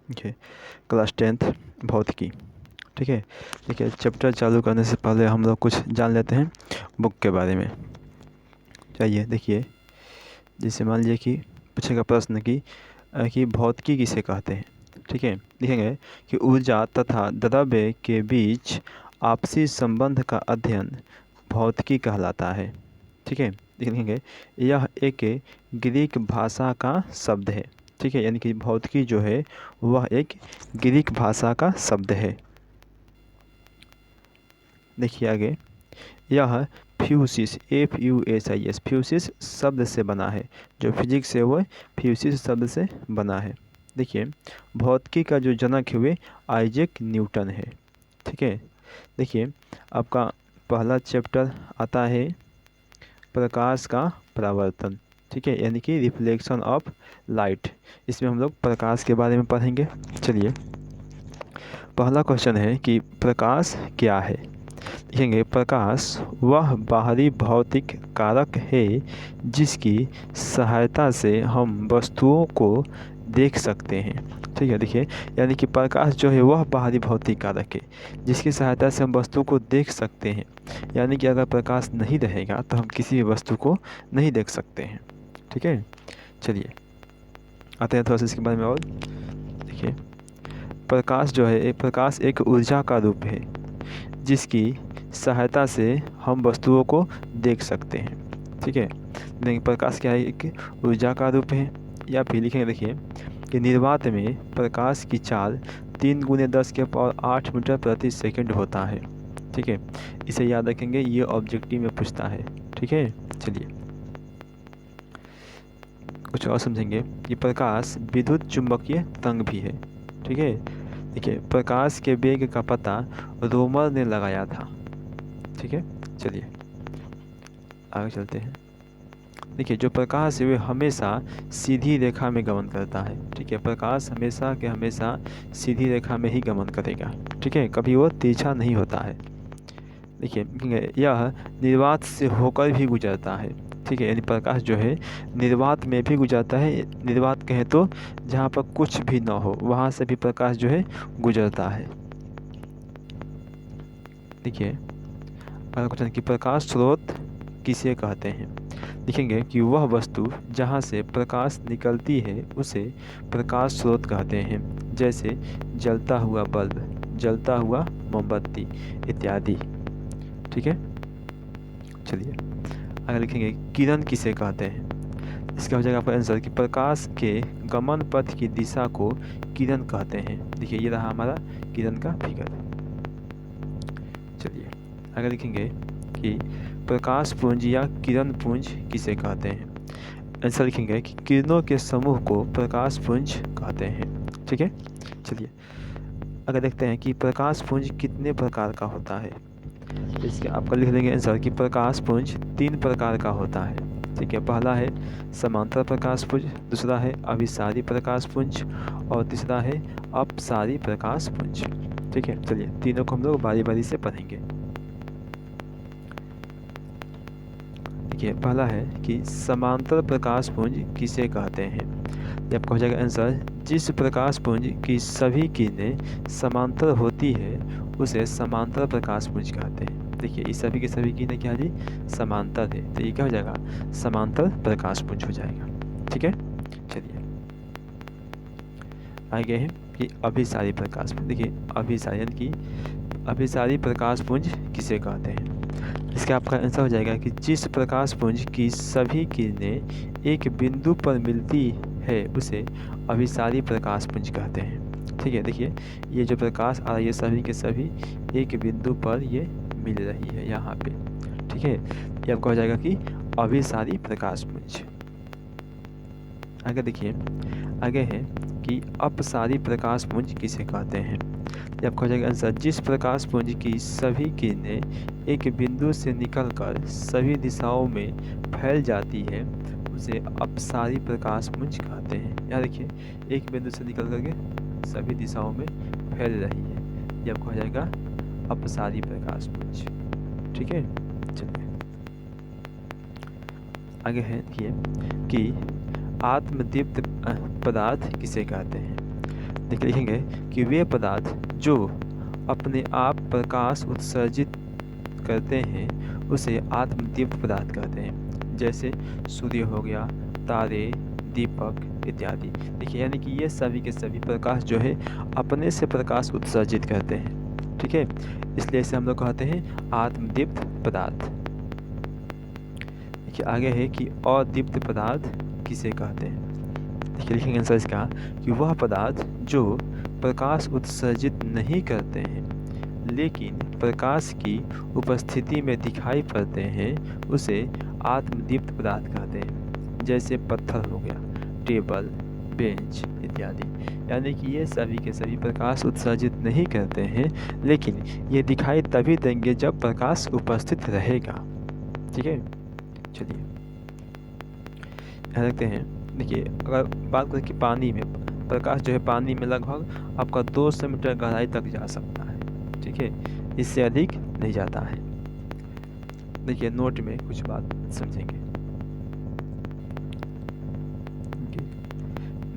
देखिए class 10th भौतिकी। ठीक है, देखिए चैप्टर चालू करने से पहले हम लोग कुछ जान लेते हैं बुक के बारे में। चाहिए देखिए, जैसे मान लीजिए कि पूछेगा प्रश्न कि भौतिकी किसे कहते हैं। ठीक है, लिखेंगे कि ऊर्जा तथा द्रव्य के बीच आपसी संबंध का अध्ययन भौतिकी कहलाता है। ठीक है, लिखेंगे यह एक ग्रीक भाषा का शब्द है। ठीक है, यानी कि भौतिकी जो है वह एक ग्रीक भाषा का शब्द है। देखिए आगे, यह फ्यूसिस FUSIS फ्यूसिस शब्द से बना है। जो फिजिक्स है वह फ्यूसिस शब्द से बना है। देखिए भौतिकी का जो जनक है वे आइजैक न्यूटन है। ठीक है, देखिए आपका पहला चैप्टर आता है प्रकाश का परावर्तन। ठीक है, यानी कि रिफ्लेक्शन ऑफ लाइट। इसमें हम लोग प्रकाश के बारे में पढ़ेंगे। चलिए, पहला क्वेश्चन है कि प्रकाश क्या है। लिखेंगे प्रकाश वह बाहरी भौतिक कारक है जिसकी सहायता से हम वस्तुओं को देख सकते हैं। ठीक है, देखिए यानी कि प्रकाश जो है वह बाहरी भौतिक कारक है जिसकी सहायता से हम वस्तु को देख सकते हैं। यानी कि अगर प्रकाश नहीं रहेगा तो हम किसी भी वस्तु को नहीं देख सकते हैं। ठीक है, चलिए आते हैं थोड़ा सा इसके बारे में और। देखिए प्रकाश जो है प्रकाश एक ऊर्जा का रूप है जिसकी सहायता से हम वस्तुओं को देख सकते हैं। ठीक है, देखिए प्रकाश क्या है, एक ऊर्जा का रूप है। या फिर लिखेंगे देखिए कि निर्वात में प्रकाश की चाल 3×10⁸ मीटर प्रति सेकंड होता है। ठीक है, इसे याद रखेंगे, ये ऑब्जेक्टिव में पूछता है। ठीक है, चलिए कुछ और समझेंगे कि प्रकाश विद्युत चुंबकीय तरंग भी है। ठीक है, देखिए प्रकाश के वेग का पता रोमर ने लगाया था। ठीक है, चलिए आगे चलते हैं। देखिए जो प्रकाश है वह हमेशा सीधी रेखा में गमन करता है। ठीक है, प्रकाश हमेशा के हमेशा सीधी रेखा में ही गमन करेगा। ठीक है, कभी वो तिरछा नहीं होता है। देखिए यह निर्वात से होकर भी गुजरता है। ठीक है, यानी प्रकाश जो है निर्वात में भी गुजरता है। निर्वात कहें तो जहाँ पर कुछ भी ना हो वहाँ से भी प्रकाश जो है गुजरता है। देखिए अगला क्वेश्चन कि प्रकाश स्रोत किसे कहते हैं। लिखेंगे कि वह वस्तु जहाँ से प्रकाश निकलती है उसे प्रकाश स्रोत कहते हैं। जैसे जलता हुआ बल्ब, जलता हुआ मोमबत्ती इत्यादि। ठीक है, चलिए आगे लिखेंगे किरण किसे कहते हैं। इसका हो जाएगा आपका आंसर कि प्रकाश के गमन पथ की दिशा को किरण कहते हैं। देखिए ये रहा हमारा किरण का फिगर। चलिए आगे लिखेंगे कि प्रकाश पुंज या किरण पुंज किसे कहते हैं। आंसर लिखेंगे कि किरणों के समूह को प्रकाश पुंज कहते हैं। ठीक है, चलिए अगर देखते हैं कि प्रकाश पुंज कितने प्रकार का होता है। इसके आपका लिख देंगे आंसर कि प्रकाश पुंज 3 प्रकार का होता है। ठीक है, पहला है समांतर प्रकाश पुंज, दूसरा है अभिसारी प्रकाश पुंज और तीसरा है अपसारी प्रकाश पुंज। ठीक है, चलिए तीनों को हम लोग बारी बारी से पढ़ेंगे। देखिए पहला है कि समांतर प्रकाश पुंज किसे कहते हैं। ये आपका हो जाएगा आंसर जिस प्रकाश पुंज की सभी किरणें समांतर होती है उसे समांतर प्रकाश पुंज कहते हैं। देखिए इस सभी की सभी किरणें क्या जी समांतर है, तो ये क्या हो जाएगा समांतर प्रकाश पुंज हो जाएगा। ठीक है, चलिए आगे है कि अभिसारी प्रकाश पुंज। देखिए अभिसारी यानी कि अभिसारी प्रकाश पुंज किसे कहते हैं। इसका आपका आंसर हो जाएगा कि जिस प्रकाश पुंज की सभी किरणें एक बिंदु पर मिलती है उसे अभिसारी प्रकाश पुंज कहते हैं। ठीक है, देखिए ये जो प्रकाश आ रही है सभी के सभी एक बिंदु पर ये मिल रही है यहाँ पे। ठीक है, ये आपका हो जाएगा कि अभिसारी प्रकाश पुंज। आगे देखिए आगे है कि अपसारी प्रकाश पुंज किसे कहते हैं। ये आपका हो जाएगा आंसर जिस प्रकाश पुंज की सभी किरणें एक बिंदु से निकलकर सभी दिशाओं में फैल जाती है उसे अपसारी प्रकाश पुंज कहते हैं। यहाँ देखिए एक बिंदु से निकल करके सभी दिशाओं में फैल रही है, ये आपको हो जाएगा अपसारी प्रकाश पुंज। ठीक है, चलिए आगे है देखिए कि आत्मदीप्त पदार्थ किसे कहते हैं। देखिए लिखेंगे कि वे पदार्थ जो अपने आप प्रकाश उत्सर्जित करते हैं उसे आत्मदीप्त पदार्थ कहते हैं। जैसे सूर्य हो गया, तारे, दीपक इत्यादि। देखिए यानी कि ये सभी के सभी प्रकाश जो है अपने से प्रकाश उत्सर्जित करते हैं। ठीक है, इसलिए इसे हम लोग कहते हैं आत्मदीप्त पदार्थ। देखिए आगे है कि अदीप्त पदार्थ किसे कहते हैं। देखिए लिखेंगे आंसर इसका कि वह पदार्थ जो प्रकाश उत्सर्जित नहीं करते हैं लेकिन प्रकाश की उपस्थिति में दिखाई पड़ते हैं उसे आत्मदीप्त पदार्थ कहते हैं। जैसे पत्थर हो गया, टेबल, बेंच इत्यादि। यानी कि ये सभी के सभी प्रकाश उत्सर्जित नहीं करते हैं लेकिन ये दिखाई तभी देंगे जब प्रकाश उपस्थित रहेगा। ठीक है, चलिए ध्यान रखते हैं। देखिए अगर बात करें कि पानी में प्रकाश जो है पानी में लगभग आपका 200 मीटर गहराई तक जा सकता है। ठीक है, इससे अधिक नहीं जाता है। देखिए नोट में कुछ बात समझेंगे।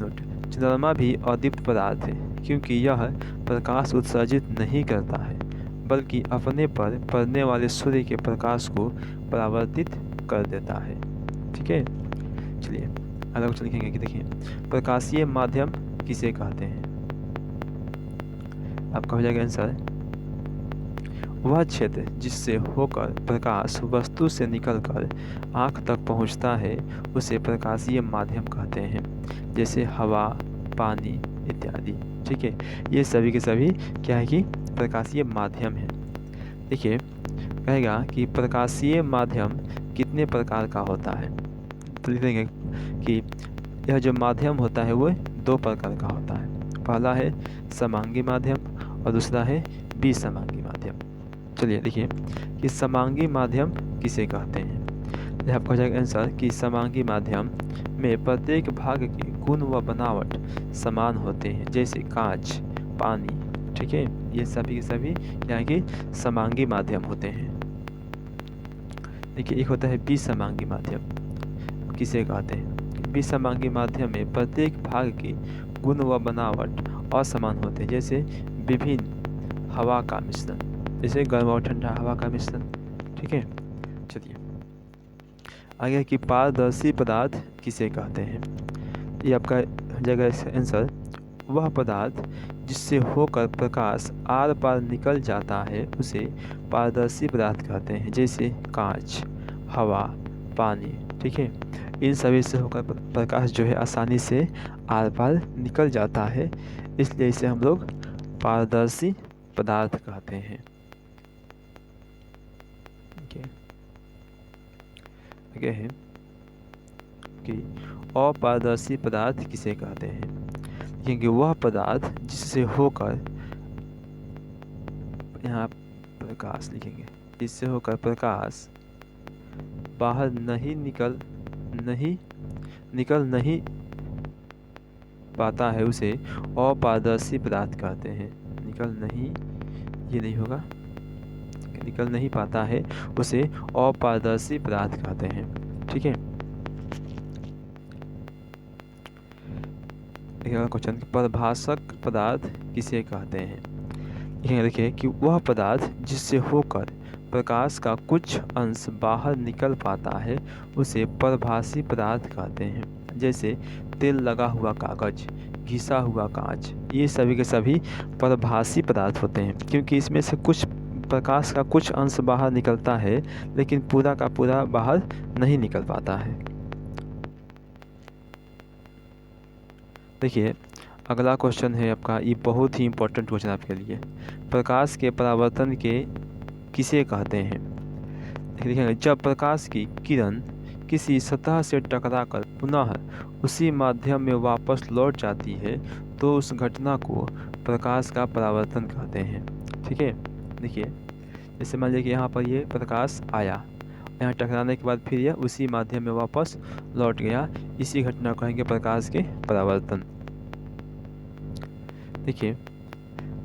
नोट, चंद्रमा भी अदीप्त पदार्थ है क्योंकि यह प्रकाश उत्सर्जित नहीं करता है बल्कि अपने पर पड़ने वाले सूर्य के प्रकाश को परावर्तित कर देता है। ठीक है, चलिए अगला क्वेश्चन लिखेंगे कि देखिए प्रकाशीय माध्यम किसे कहते हैं। आपका हो जाएगा आंसर वह क्षेत्र जिससे होकर प्रकाश वस्तु से निकलकर आँख तक पहुँचता है उसे प्रकाशीय माध्यम कहते हैं। जैसे हवा, पानी इत्यादि। ठीक है, ये सभी के सभी क्या है कि प्रकाशीय माध्यम है। देखिए कहेगा कि प्रकाशीय माध्यम कितने प्रकार का होता है। तो लिख देंगे कि यह जो माध्यम होता है वो 2 प्रकार का होता है। पहला है समांगी माध्यम और दूसरा है विसमांगी माध्यम। चलिए देखिए कि समांगी माध्यम किसे कहते हैं। यह आपका हो जाएगा आंसर कि समांगी माध्यम में प्रत्येक भाग के गुण व बनावट समान होते हैं। जैसे कांच, पानी। ठीक है, ये सभी के सभी क्या है कि समांगी माध्यम होते हैं। देखिए एक होता है विसमांगी माध्यम किसे कहते हैं। विसमांगी माध्यम में प्रत्येक भाग के गुण व बनावट असमान होते हैं। जैसे विभिन्न हवा का मिश्रण, जैसे गर्म और ठंडा हवा का मिश्रण। ठीक है, चलिए आगे कि पारदर्शी पदार्थ किसे कहते हैं। ये आपका जगह आंसर वह पदार्थ जिससे होकर प्रकाश आर पार निकल जाता है उसे पारदर्शी पदार्थ कहते हैं। जैसे कांच, हवा, पानी। ठीक है, इन सभी से होकर प्रकाश जो है आसानी से आर पार निकल जाता है, इसलिए इसे हम लोग पारदर्शी पदार्थ कहते हैं। आगे है कि अपारदर्शी पदार्थ किसे कहते हैं। क्योंकि वह पदार्थ जिससे होकर, यहाँ प्रकाश लिखेंगे, जिससे होकर प्रकाश बाहर निकल नहीं पाता है उसे अपारदर्शी पदार्थ कहते हैं। निकल नहीं पाता है उसे अपारदर्शी पदार्थ कहते हैं। ठीक है, क्वेश्चन प्रभाषक पदार्थ किसे कहते हैं। देखिए कि वह पदार्थ जिससे होकर प्रकाश का कुछ अंश बाहर निकल पाता है उसे प्रभासी पदार्थ कहते हैं। जैसे तेल लगा हुआ कागज, घिसा हुआ कांच। ये सभी के सभी प्रभासी पदार्थ होते हैं क्योंकि इसमें से कुछ प्रकाश का कुछ अंश बाहर निकलता है लेकिन पूरा का पूरा बाहर नहीं निकल पाता है। देखिए अगला क्वेश्चन है आपका, ये बहुत ही इम्पोर्टेंट क्वेश्चन आपके लिए। प्रकाश के परावर्तन के किसे कहते हैं। देखिए जब प्रकाश की किरण किसी सतह से टकराकर पुनः उसी माध्यम में वापस लौट जाती है तो उस घटना को प्रकाश का परावर्तन कहते हैं। ठीक है, देखिए जैसे मान लीजिए कि यहाँ पर ये प्रकाश आया, यहाँ टकराने के बाद फिर यह उसी माध्यम में वापस लौट गया, इसी घटना को कहेंगे प्रकाश के परावर्तन। देखिए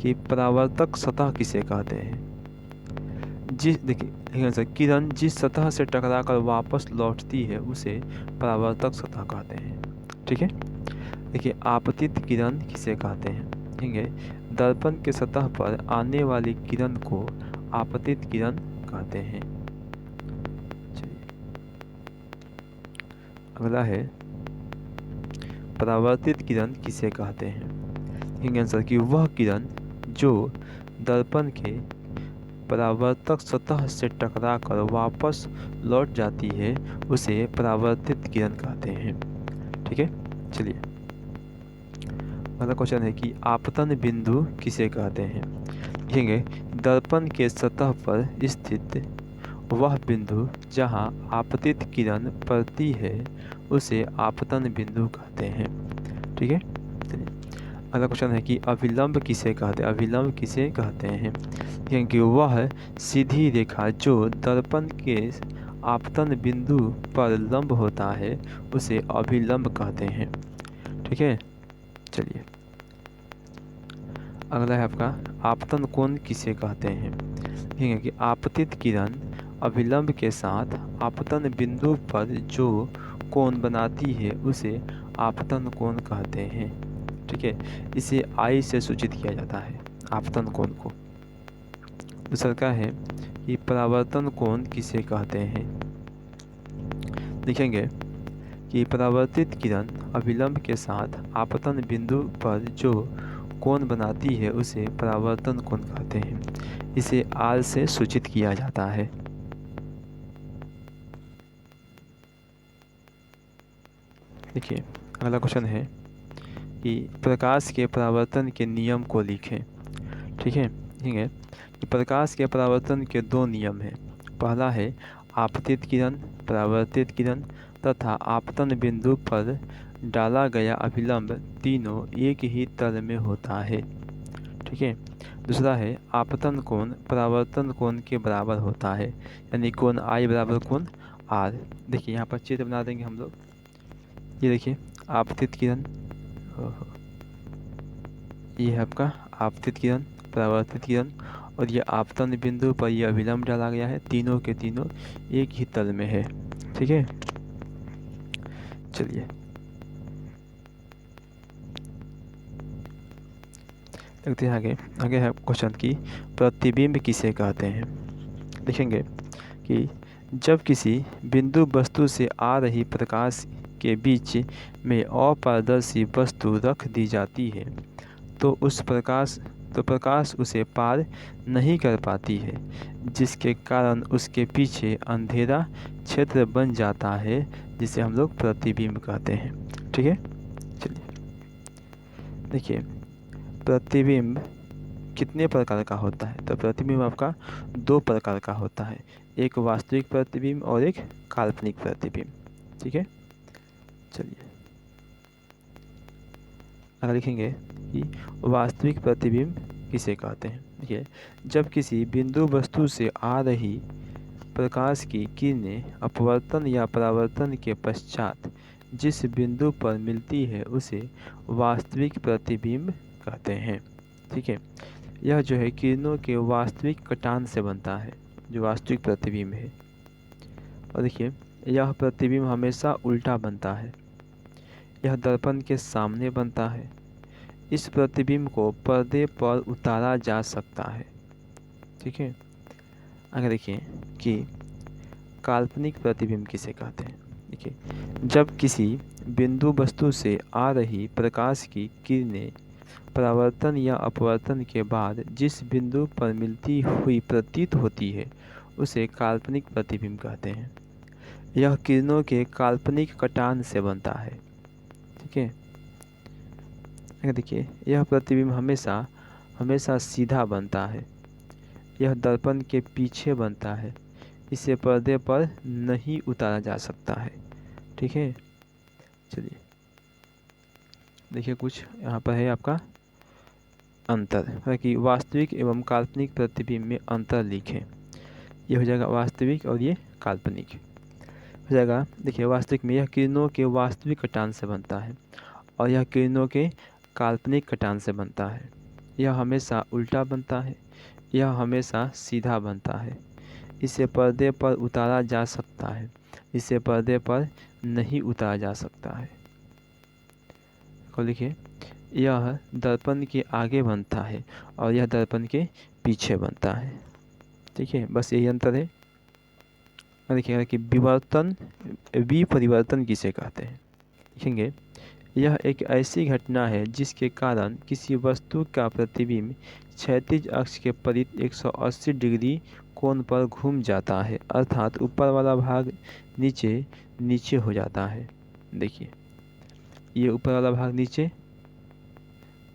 कि परावर्तक सतह किसे कहते हैं। देखिए किरण जिस सतह से टकराकर वापस लौटती है उसे परावर्तक सतह कहते हैं। ठीक है, देखिए आपतित किरण किसे कहते हैं। लिखेंगे दर्पण के सतह पर आने वाली किरण को आपतित किरण कहते हैं। चलिए अगला है परावर्तित किरण किसे कहते हैं। लिखेंगे आंसर कि वह किरण जो दर्पण के परावर्तक सतह से टकराकर वापस लौट जाती है उसे परावर्तित किरण कहते हैं। ठीक है, चलिए अगला क्वेश्चन है कि आपतन बिंदु किसे कहते हैं। लिखेंगे दर्पण के सतह पर स्थित वह बिंदु जहां आपतित किरण पड़ती है उसे आपतन बिंदु कहते हैं। ठीक है, चलिए अगला क्वेश्चन है कि अभिलंब किसे कहते हैं। अभिलंब किसे कहते हैं, क्योंकि वह सीधी रेखा जो दर्पण के आपतन बिंदु पर लंब होता है उसे अभिलंब कहते हैं। ठीक है, चलिए अगला है आपका आपतन कोण किसे कहते हैं। ठीक है कि आपतित किरण अभिलंब के साथ आपतन बिंदु पर जो कोण बनाती है उसे आपतन कोण कहते हैं। ठीक है, इसे आई से सूचित किया जाता है आपतन कोण को। दूसरा क्या है कि परावर्तन कोण किसे कहते हैं। लिखेंगे कि परावर्तित किरण अभिलंब के साथ आपतन बिंदु पर जो कोण बनाती है उसे परावर्तन कोण कहते हैं। इसे आर से सूचित किया जाता है। देखिए अगला क्वेश्चन है कि प्रकाश के परावर्तन के नियम को लिखें। ठीक है, कि प्रकाश के परावर्तन के दो नियम हैं। पहला है आपतित किरण, परावर्तित किरण तथा आपतन बिंदु पर डाला गया अभिलंब तीनों एक ही तल में होता है। ठीक है, दूसरा है आपतन कोण परावर्तन कोण के बराबर होता है, यानी कोण आई बराबर कोण आर। देखिए यहाँ पर चित्र बना देंगे हम लोग। ये देखिए आपतित किरण, ये है आपका आपतित किरण, परावर्तित किरण और ये आपतन बिंदु पर यह अभिलंब डाला गया है। तीनों के तीनों एक ही तल में है। ठीक है, चलिए देखते हैं आगे। आगे है क्वेश्चन की प्रतिबिंब किसे कहते हैं। लिखेंगे कि जब किसी बिंदु वस्तु से आ रही प्रकाश के बीच में अपारदर्शी वस्तु रख दी जाती है तो प्रकाश उसे पार नहीं कर पाती है, जिसके कारण उसके पीछे अंधेरा क्षेत्र बन जाता है, जिसे हम लोग प्रतिबिंब कहते हैं। ठीक है, चलिए देखिए प्रतिबिंब कितने प्रकार का होता है। तो प्रतिबिंब आपका दो प्रकार का होता है, एक वास्तविक प्रतिबिंब और एक काल्पनिक प्रतिबिंब। ठीक है, चलिए अगर लिखेंगे कि वास्तविक प्रतिबिंब किसे कहते हैं। देखिए जब किसी बिंदु वस्तु से आ रही प्रकाश की किरणें अपवर्तन या परावर्तन के पश्चात जिस बिंदु पर मिलती है उसे वास्तविक प्रतिबिंब कहते हैं। ठीक है, यह जो है किरणों के वास्तविक कटान से बनता है, जो वास्तविक प्रतिबिंब है। और देखिए यह प्रतिबिंब हमेशा उल्टा बनता है, यह दर्पण के सामने बनता है। इस प्रतिबिंब को पर्दे पर उतारा जा सकता है। ठीक है, आगे देखिए कि काल्पनिक प्रतिबिंब किसे कहते हैं। देखिए जब किसी बिंदु वस्तु से आ रही प्रकाश की किरणें परावर्तन या अपवर्तन के बाद जिस बिंदु पर मिलती हुई प्रतीत होती है उसे काल्पनिक प्रतिबिंब कहते हैं। यह किरणों के काल्पनिक कटान से बनता है। ठीक है, देखिए यह प्रतिबिंब हमेशा सीधा बनता है, यह दर्पण के पीछे बनता है, इसे पर्दे पर नहीं उतारा जा सकता है। ठीक है, चलिए देखिए कुछ यहाँ पर है आपका अंतर, कि वास्तविक एवं काल्पनिक प्रतिबिंब में अंतर लिखें। ये हो जाएगा वास्तविक और ये काल्पनिक हो जाएगा। देखिए वास्तविक में यह किरणों के वास्तविक कटान से बनता है और यह किरणों के काल्पनिक कटान से बनता है। यह हमेशा उल्टा बनता है, यह हमेशा सीधा बनता है। इसे पर्दे पर उतारा जा सकता है, इसे पर्दे पर नहीं उतारा जा सकता है। तो लिखिए यह दर्पण के आगे बनता है और यह दर्पण के पीछे बनता है। ठीक है, बस यही अंतर है। देखिएगा कि विपरिवर्तन किसे कहते हैं। देखेंगे, यह एक ऐसी घटना है जिसके कारण किसी वस्तु का प्रतिबिंब क्षैतिज अक्ष के परित 180 डिग्री कोण पर घूम जाता है, अर्थात ऊपर वाला भाग नीचे नीचे हो जाता है। देखिए, ये ऊपर वाला भाग नीचे,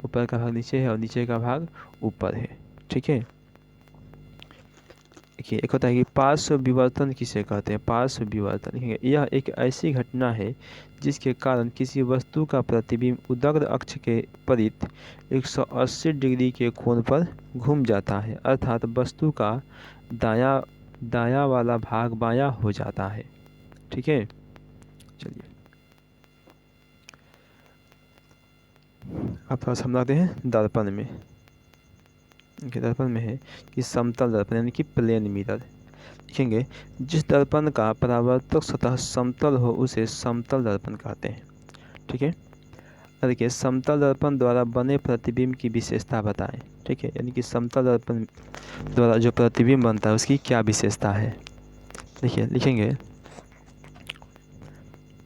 ऊपर का भाग नीचे है और नीचे का भाग ऊपर है। ठीक है, देखिए एक होता है कि पार्श्व विवर्तन किसे कहते हैं। पार्श्व विवर्तन, यह एक ऐसी घटना है जिसके कारण किसी वस्तु का प्रतिबिंब उदग्र अक्ष के परित 180 डिग्री के कोण पर घूम जाता है, अर्थात वस्तु का दायां वाला भाग बायां हो जाता है। ठीक है, चलिए अब थोड़ा समझाते हैं दर्पण में। दर्पण में है कि समतल दर्पण यानी कि प्लेन मिरर। देखेंगे, जिस दर्पण का परावर्तक सतह समतल हो उसे समतल दर्पण कहते हैं। ठीक है, देखिए समतल दर्पण द्वारा बने प्रतिबिंब की विशेषता बताएं। ठीक है, यानी कि समतल दर्पण द्वारा जो प्रतिबिंब बनता है उसकी क्या विशेषता है। देखिए लिखेंगे,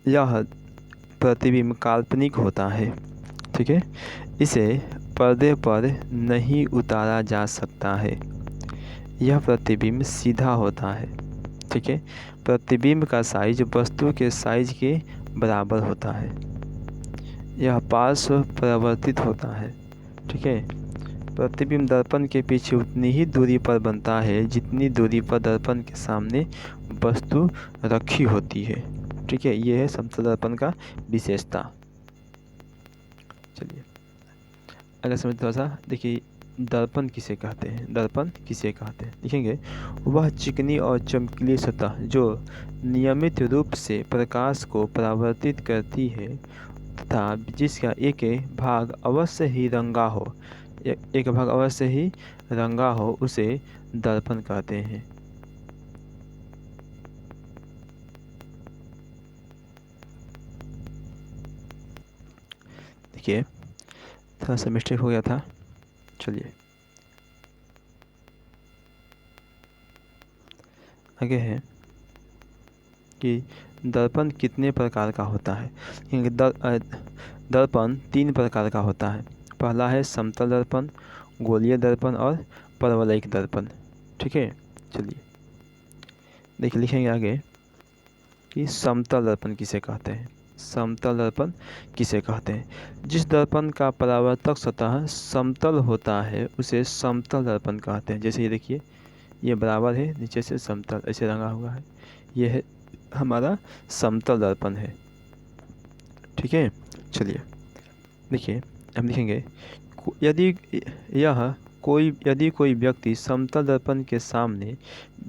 यह प्रतिबिंब काल्पनिक होता है। ठीक है, इसे पर्दे पर नहीं उतारा जा सकता है। यह प्रतिबिंब सीधा होता है। ठीक है, प्रतिबिंब का साइज वस्तु के साइज के बराबर होता है। यह पार्श्व परावर्तित होता है। ठीक है, प्रतिबिंब दर्पण के पीछे उतनी ही दूरी पर बनता है जितनी दूरी पर दर्पण के सामने वस्तु रखी होती है। ठीक है, यह है समतल दर्पण का विशेषता। चलिए अगर समझ थोड़ा सा, देखिए दर्पण किसे कहते हैं। दर्पण किसे कहते हैं, देखेंगे, वह चिकनी और चमकीली सतह जो नियमित रूप से प्रकाश को परावर्तित करती है तथा जिसका एक भाग अवश्य ही रंगा हो, एक भाग अवश्य ही रंगा हो, उसे दर्पण कहते हैं। देखिए थोड़ा सा मिस्टेक हो गया था। चलिए आगे है कि दर्पण कितने प्रकार का होता है। क्योंकि दर्पण 3 प्रकार का होता है। पहला है समतल दर्पण, गोलीय दर्पण और परवलयिक दर्पण। ठीक है, चलिए देखिए लिखेंगे आगे कि समतल दर्पण किसे कहते हैं। समतल दर्पण किसे कहते हैं, जिस दर्पण का परावर्तक सतह समतल होता है उसे समतल दर्पण कहते हैं। जैसे ये देखिए, ये बराबर है, नीचे से समतल ऐसे रंगा हुआ है, ये है हमारा समतल दर्पण है। ठीक है, चलिए देखिए हम लिखेंगे, यदि कोई व्यक्ति समतल दर्पण के सामने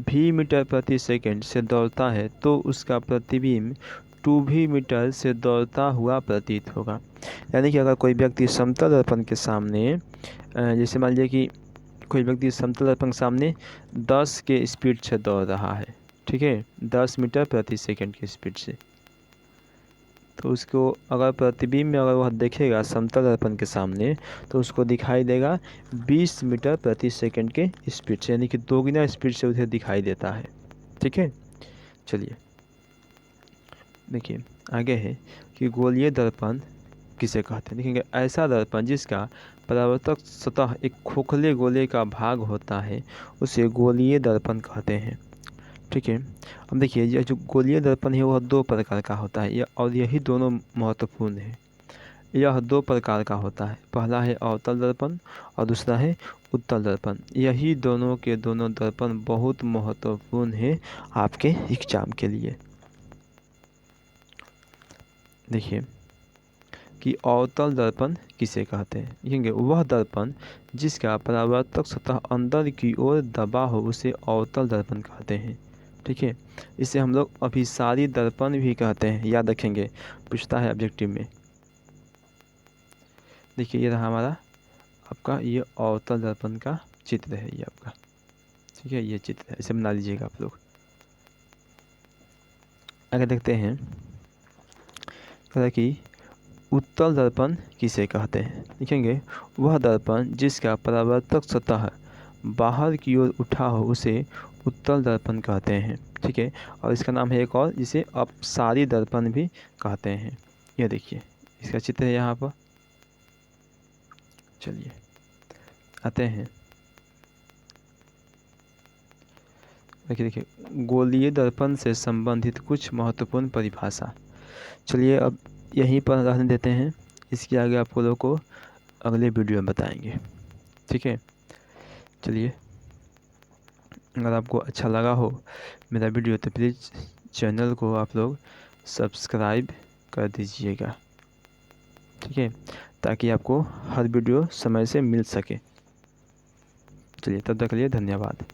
20 मीटर प्रति सेकंड से दौड़ता है तो उसका प्रतिबिंब 2 मीटर से दौड़ता हुआ प्रतीत होगा। यानी कि अगर कोई व्यक्ति समतल दर्पण के सामने जैसे मान लीजिए कि कोई व्यक्ति समतल दर्पण के सामने 10 के स्पीड से दौड़ रहा है। ठीक है, 10 मीटर प्रति सेकंड की स्पीड से, तो उसको अगर प्रतिबिंब में अगर वह देखेगा समतल दर्पण के सामने तो उसको दिखाई देगा 20 मीटर प्रति सेकंड के स्पीड से, यानी कि दोगुना स्पीड से उसे दिखाई देता है। ठीक है, चलिए देखिए आगे है कि गोलीय दर्पण किसे कहते हैं। देखेंगे, ऐसा दर्पण जिसका परावर्तक सतह एक खोखले गोले का भाग होता है उसे गोलीय दर्पण कहते हैं। ठीक है, अब देखिए यह जो गोलीय दर्पण है वह 2 प्रकार का होता है, और यही दोनों महत्वपूर्ण है। यह 2 प्रकार का होता है, पहला है अवतल दर्पण और दूसरा है उत्तल दर्पण। यही दोनों के दोनों दर्पण बहुत महत्वपूर्ण है आपके एग्जाम के लिए। देखिए कि अवतल दर्पण किसे कहते हैं। देखेंगे, वह दर्पण जिसका परावर्तक सतह अंदर की ओर दबा हो उसे अवतल दर्पण कहते हैं। ठीक है, इसे हम लोग अभिसारी दर्पण भी कहते हैं, याद रखेंगे, पूछता है ऑब्जेक्टिव में। देखिए ये रहा हमारा आपका ये अवतल दर्पण का चित्र है, ये आपका। ठीक है, ये चित्र है, इसे बना लीजिएगा आप लोग। आगे देखते हैं कि उत्तल दर्पण किसे कहते हैं? लिखेंगे वह दर्पण जिसका परावर्तक सतह बाहर की ओर उठा हो उसे उत्तल दर्पण कहते हैं। ठीक है, और इसका नाम है एक और, जिसे अपसारी दर्पण भी कहते हैं। यह देखिए इसका चित्र है यहाँ पर। चलिए आते हैं, देखिए गोलीय दर्पण से संबंधित कुछ महत्वपूर्ण परिभाषा। चलिए अब यहीं पर रहने देते हैं, इसके आगे आपको लोगों को अगले वीडियो में बताएंगे। ठीक है, चलिए अगर आपको अच्छा लगा हो मेरा वीडियो तो प्लीज़ चैनल को आप लोग सब्सक्राइब कर दीजिएगा। ठीक है, ताकि आपको हर वीडियो समय से मिल सके। चलिए तब तक के लिए धन्यवाद।